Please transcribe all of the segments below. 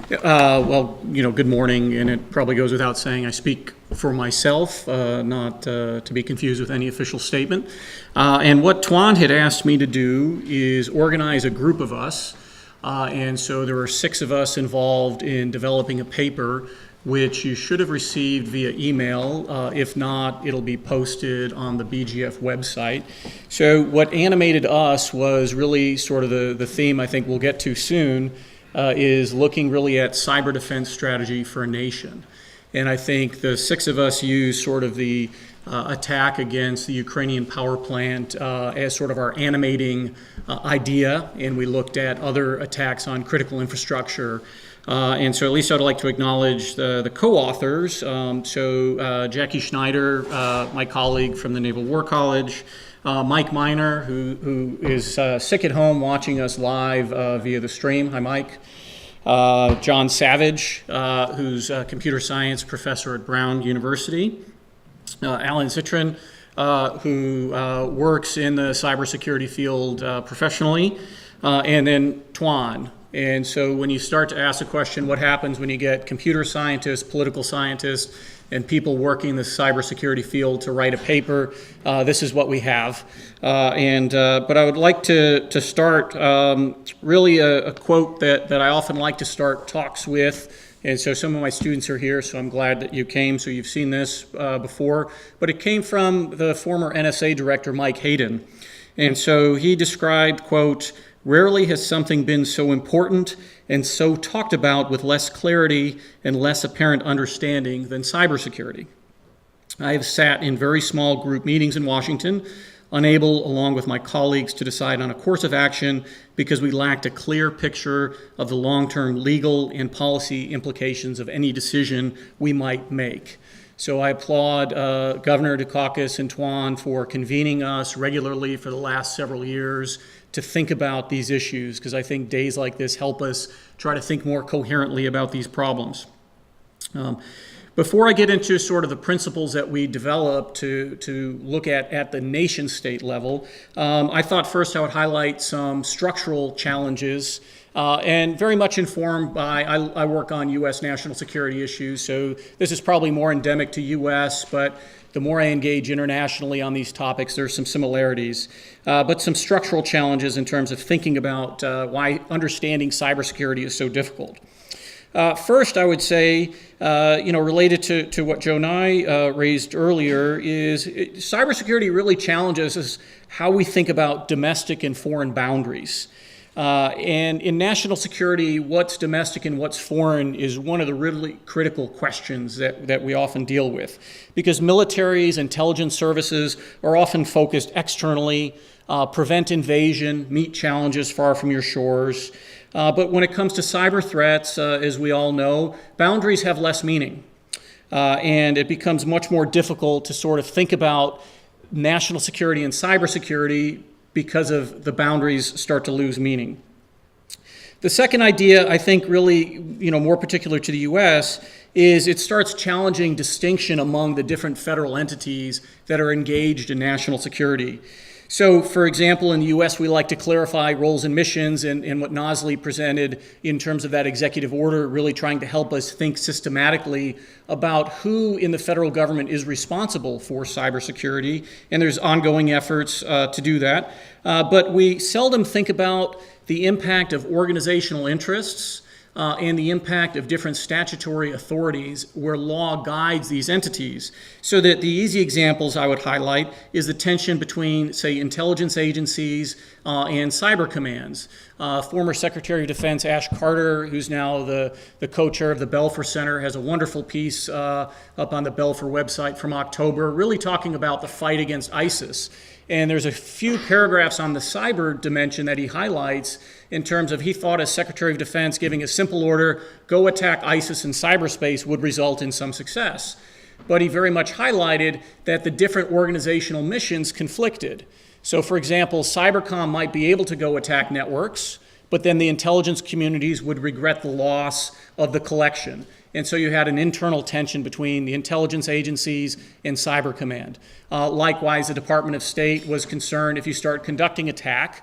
Good morning, and it probably goes without saying I speak for myself, not to be confused with any official statement. And what Tuan had asked me to do is organize a group of us, and so there were 6 of us involved in developing a paper which you should have received via email. If not, it'll be posted on the BGF website. So what animated us was really sort of the theme I think we'll get to soon, is looking really at cyber defense strategy for a nation. And I think the 6 of us used sort of the attack against the Ukrainian power plant as sort of our animating idea, and we looked at other attacks on critical infrastructure. And so at least I'd like to acknowledge the co-authors. Jackie Schneider, my colleague from the Naval War College, Mike Miner, who is sick at home watching us live via the stream. Hi, Mike. John Savage, who's a computer science professor at Brown University. Alan Citron, who works in the cybersecurity field professionally. And then Tuan. And so when you start to ask the question, what happens when you get computer scientists, political scientists, and people working in the cybersecurity field to write a paper, this is what we have. But I would like to start really a quote that I often like to start talks with. And so some of my students are here, so I'm glad that you came. So you've seen this before. But it came from the former NSA director, Mike Hayden. And so he described, quote, "Rarely has something been so important and so talked about with less clarity and less apparent understanding than cybersecurity. I have sat in very small group meetings in Washington, unable, along with my colleagues, to decide on a course of action because we lacked a clear picture of the long-term legal and policy implications of any decision we might make." So I applaud Governor Dukakis and Tuan for convening us regularly for the last several years to think about these issues, because I think days like this help us try to think more coherently about these problems. Before I get into sort of the principles that we developed to look at the nation state level, I thought first I would highlight some structural challenges, and very much informed by, I work on U.S. national security issues, so this is probably more endemic to U.S., but the more I engage internationally on these topics, there's some similarities, but some structural challenges in terms of thinking about why understanding cybersecurity is so difficult. First, I would say, related to what Joe and I raised earlier, is cybersecurity really challenges us how we think about domestic and foreign boundaries. And in national security, what's domestic and what's foreign is one of the really critical questions that we often deal with, because militaries, intelligence services are often focused externally, prevent invasion, meet challenges far from your shores. But when it comes to cyber threats, as we all know, boundaries have less meaning. And it becomes much more difficult to sort of think about national security and cybersecurity because of the boundaries start to lose meaning. The second idea, I think really, more particular to the U.S., is it starts challenging distinction among the different federal entities that are engaged in national security. So, for example, in the U.S., we like to clarify roles and missions, and what Nosley presented in terms of that executive order, really trying to help us think systematically about who in the federal government is responsible for cybersecurity, and there's ongoing efforts to do that. But we seldom think about the impact of organizational interests and the impact of different statutory authorities where law guides these entities. So that the easy examples I would highlight is the tension between, say, intelligence agencies and cyber commands. Former Secretary of Defense Ash Carter, who's now the co-chair of the Belfer Center, has a wonderful piece up on the Belfer website from October, really talking about the fight against ISIS. And there's a few paragraphs on the cyber dimension that he highlights in terms of he thought as Secretary of Defense giving a simple order, go attack ISIS in cyberspace, would result in some success. But he very much highlighted that the different organizational missions conflicted. So for example, Cybercom might be able to go attack networks, but then the intelligence communities would regret the loss of the collection. And so you had an internal tension between the intelligence agencies and Cyber Command. Likewise, the Department of State was concerned if you start conducting attack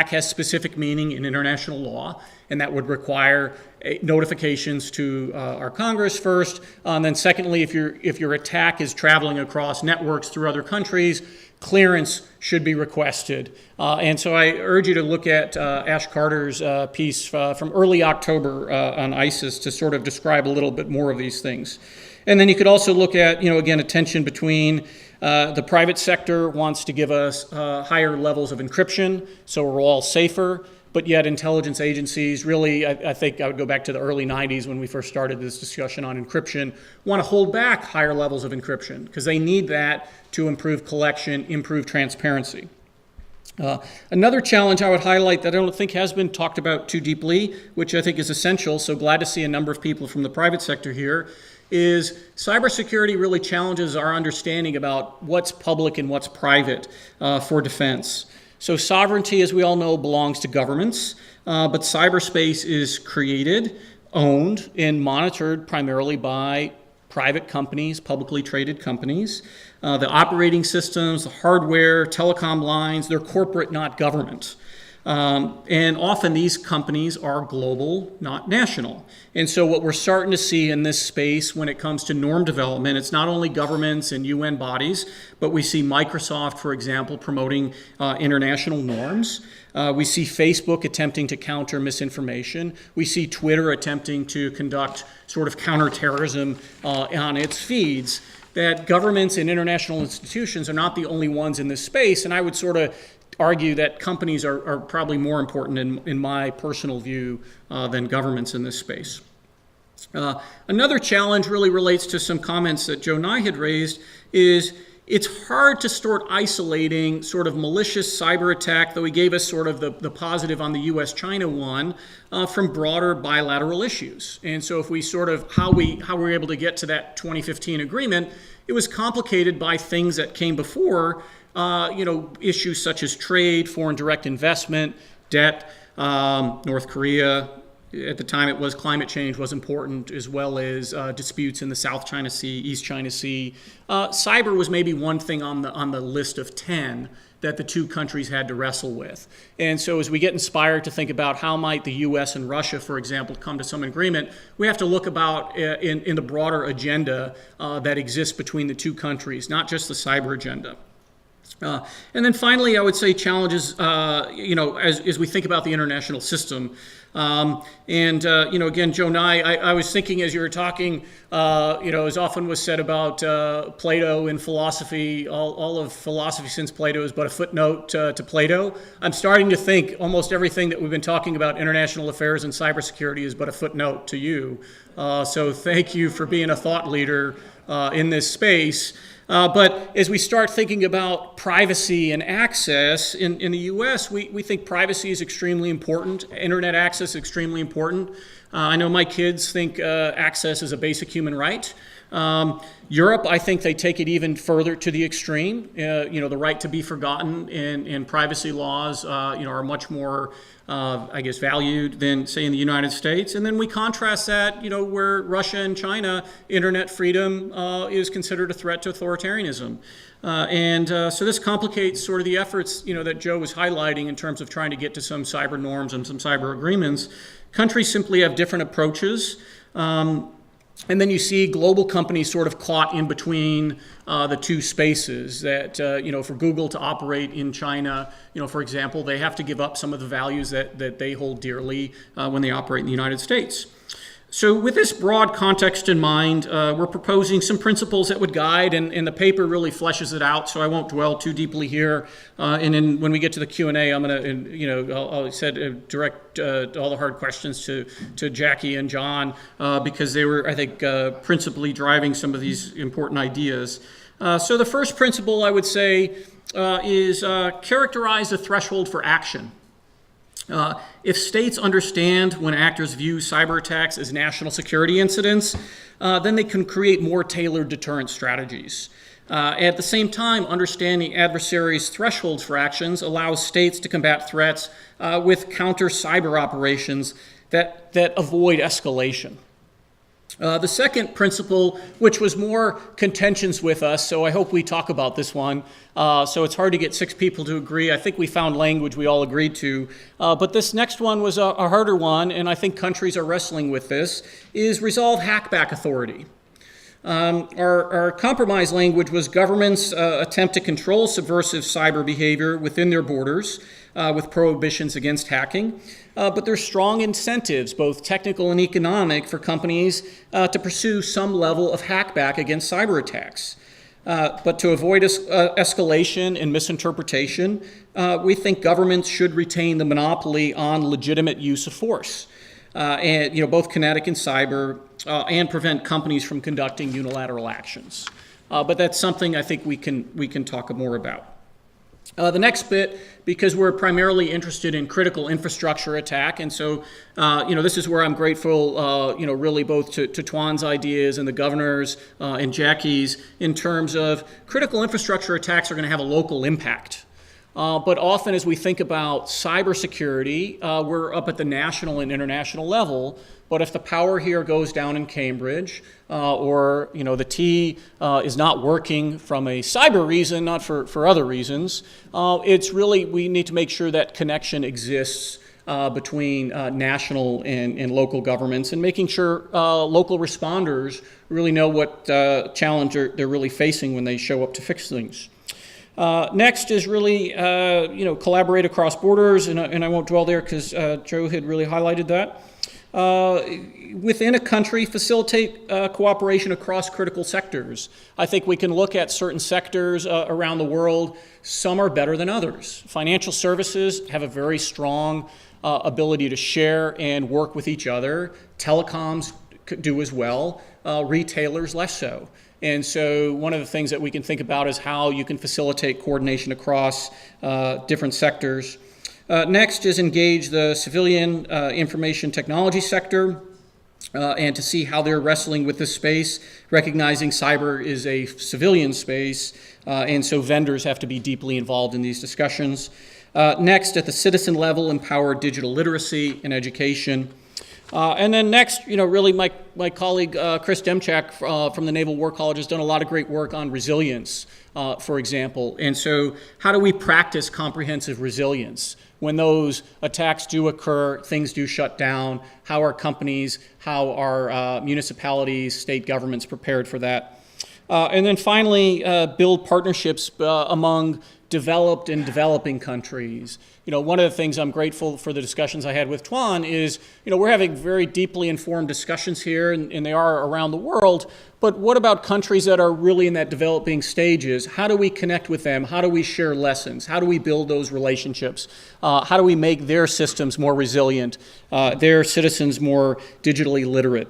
has specific meaning in international law, and that would require notifications to our Congress first. And then secondly, if your attack is traveling across networks through other countries, clearance should be requested. And so I urge you to look at Ash Carter's piece from early October on ISIS to sort of describe a little bit more of these things. And then you could also look at, again, a tension between the private sector wants to give us higher levels of encryption, so we're all safer, but yet intelligence agencies really, I think I would go back to the early 90s when we first started this discussion on encryption, want to hold back higher levels of encryption because they need that to improve collection, improve transparency. Another challenge I would highlight that I don't think has been talked about too deeply, which I think is essential, so glad to see a number of people from the private sector here, is cybersecurity really challenges our understanding about what's public and what's private for defense. So sovereignty, as we all know, belongs to governments, but cyberspace is created, owned, and monitored primarily by private companies, publicly traded companies. The operating systems, the hardware, telecom lines, they're corporate, not government. And often these companies are global, not national. And so what we're starting to see in this space when it comes to norm development, it's not only governments and UN bodies, but we see Microsoft, for example, promoting international norms. We see Facebook attempting to counter misinformation. We see Twitter attempting to conduct sort of counterterrorism on its feeds. That governments and international institutions are not the only ones in this space, and I would sort of argue that companies are probably more important in my personal view than governments in this space. Another challenge really relates to some comments that Joe Nye had raised is it's hard to start isolating sort of malicious cyber attack, though he gave us sort of the positive on the US-China one, from broader bilateral issues. And so if we sort of, how we were able to get to that 2015 agreement, it was complicated by things that came before, issues such as trade, foreign direct investment, debt, North Korea. At the time it was climate change was important, as well as disputes in the South China Sea, East China Sea. Cyber was maybe one thing on the list of 10 that the two countries had to wrestle with. And so as we get inspired to think about how might the US and Russia, for example, come to some agreement, we have to look about in the broader agenda that exists between the two countries, not just the cyber agenda. And then finally, I would say challenges, as we think about the international system. Again, Joe Nye, I was thinking as you were talking, as often was said about Plato in philosophy, all of philosophy since Plato is but a footnote to Plato. I'm starting to think almost everything that we've been talking about international affairs and cybersecurity is but a footnote to you. So thank you for being a thought leader in this space. But as we start thinking about privacy and access in the US, we think privacy is extremely important. Internet access is extremely important. I know my kids think access is a basic human right. Europe, I think they take it even further to the extreme. The right to be forgotten and privacy laws, are much more, valued than, say, in the United States. And then we contrast that, where Russia and China, internet freedom is considered a threat to authoritarianism. So this complicates sort of the efforts, that Joe was highlighting in terms of trying to get to some cyber norms and some cyber agreements. Countries simply have different approaches. And then you see global companies sort of caught in between the two spaces that, for Google to operate in China, for example, they have to give up some of the values that they hold dearly when they operate in the United States. So with this broad context in mind, we're proposing some principles that would guide, and the paper really fleshes it out, so I won't dwell too deeply here. And then when we get to the Q&A, I'm going to, direct all the hard questions to Jackie and John, because they were, I think, principally driving some of these important ideas. So the first principle, I would say, is characterize the threshold for action. If states understand when actors view cyber attacks as national security incidents, then they can create more tailored deterrent strategies. At the same time, understanding adversaries' thresholds for actions allows states to combat threats with counter cyber operations that avoid escalation. The second principle, which was more contentions with us, so I hope we talk about this one. So it's hard to get 6 people to agree. I think we found language we all agreed to. But this next one was a harder one, and I think countries are wrestling with this, is resolve hackback authority. Our compromise language was governments attempt to control subversive cyber behavior within their borders with prohibitions against hacking. But there's strong incentives, both technical and economic, for companies to pursue some level of hackback against cyber attacks. But to avoid escalation and misinterpretation, we think governments should retain the monopoly on legitimate use of force. And both kinetic and cyber, and prevent companies from conducting unilateral actions. But that's something I think we can talk more about. The next bit, because we're primarily interested in critical infrastructure attack, and so this is where I'm grateful, really both to Tuan's ideas and the governor's and Jackie's in terms of critical infrastructure attacks are going to have a local impact. But often as we think about cybersecurity, we're up at the national and international level. But if the power here goes down in Cambridge, or the T is not working from a cyber reason, not for other reasons, it's really, we need to make sure that connection exists between national and local governments, and making sure local responders really know what challenge they're really facing when they show up to fix things. Next is really, collaborate across borders, and I won't dwell there because Joe had really highlighted that. Within a country, facilitate cooperation across critical sectors. I think we can look at certain sectors around the world. Some are better than others. Financial services have a very strong ability to share and work with each other. Telecoms do as well. Retailers less so. And so one of the things that we can think about is how you can facilitate coordination across different sectors. Next is engage the civilian information technology sector and to see how they're wrestling with this space, recognizing cyber is a civilian space, and so vendors have to be deeply involved in these discussions. Next, at the citizen level, empower digital literacy and education. And then next, really my colleague Chris Demchak from the Naval War College has done a lot of great work on resilience, for example. And so how do we practice comprehensive resilience? When those attacks do occur, things do shut down, how are companies, how are municipalities, state governments prepared for that? And then finally, build partnerships among developed and developing countries. One of the things I'm grateful for the discussions I had with Tuan is, we're having very deeply informed discussions here, and they are around the world, but what about countries that are really in that developing stages? How do we connect with them? How do we share lessons? How do we build those relationships? How do we make their systems more resilient, their citizens more digitally literate?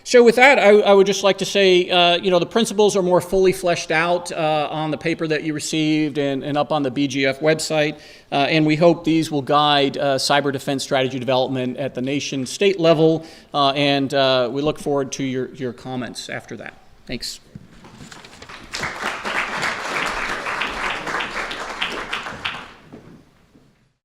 So with that, I would just like to say, the principles are more fully fleshed out on the paper that you received and up on the BGF website, and we hope these will guide cyber defense strategy development at the nation-state level, and we look forward to your comments after that. Thanks.